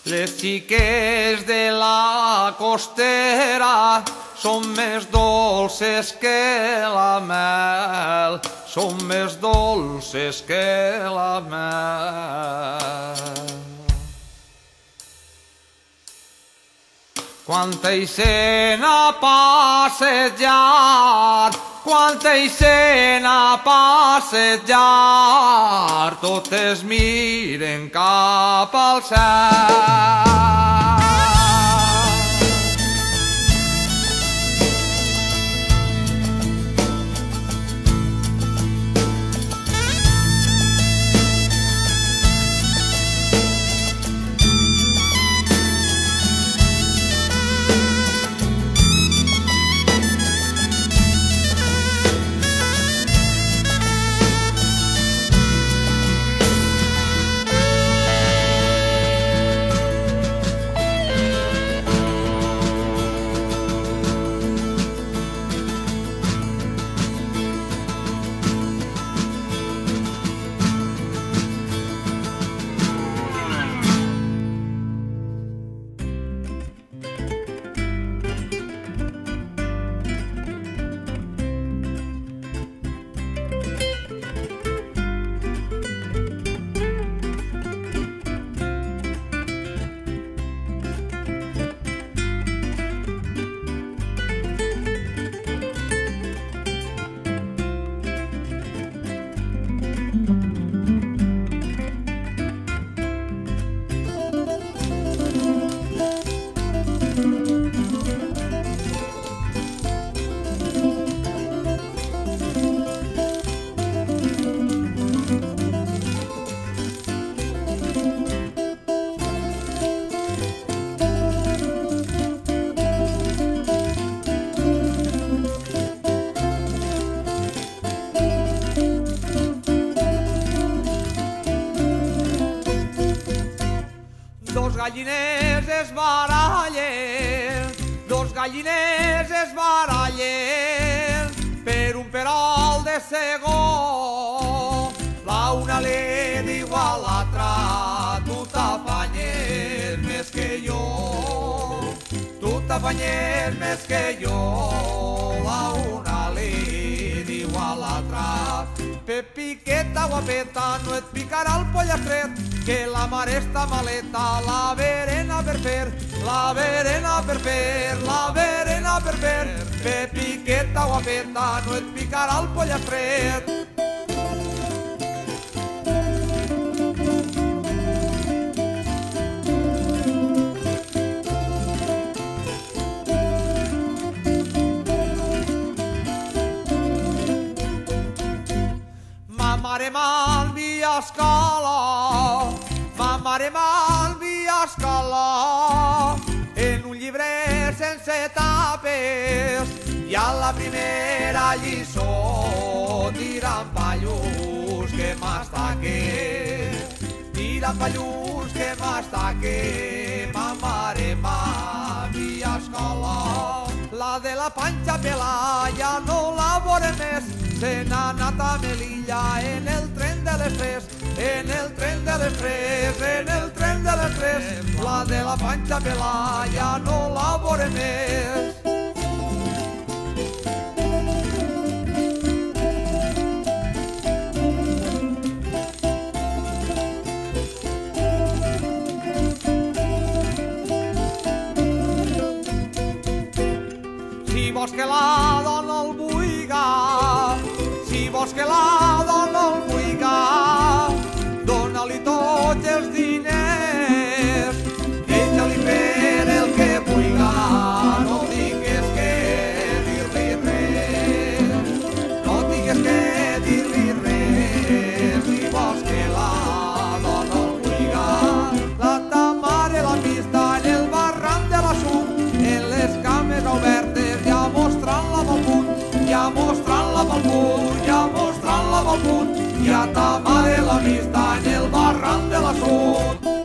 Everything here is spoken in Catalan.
Les xiques de la costera són més dolces que la mel, són més dolces que la mel. Quan t'eixen a passejar, quan t'eixen a passejar, totes miren cap al cel. Dos galliners es barallen, dos galliners es barallen per un perol de segó. La una li diu a l'altra: tu t'afanyes més que jo, tu t'afanyes més que jo. La una li diu a l'altra: Pepiqueta guapeta, no et picarà el pollastre, que la mar està maleta, la verena per fer, la verena per fer, la verena per fer. Pepiqueta guapeta, no et picarà el pollastre. Ma mare m'envia a escola, ma mare m'envia a escola, en un llibre sense tapes, i a la primera lliçó tirant pallús que m'estaque, tirant pallús que m'estaque. Ma mare m'envia a escola, la de la panxa pelada ja no la veurem més, se n'ha anat a Melilla en el tren de les 3, en el tren de les 3, en el tren de les 3. La de la panxa pelada ja no la veurem més. Si vols que la dona el buiga, si vols que la dona el buiga, dona-li tots els diners, deixa-li fer el que buiga, no tingues que dir-li res, no tingues que dir-li res. Si vols que la dona el buiga, la ta mare l'ha vista en el barranc de l'Assut, en les cames obertes, ja mostrant-la pel punt, ja mostrant-la pel punt, ja mostrant-la pel punt, ja ta mare l'ha vista en el barranc de l'Assut.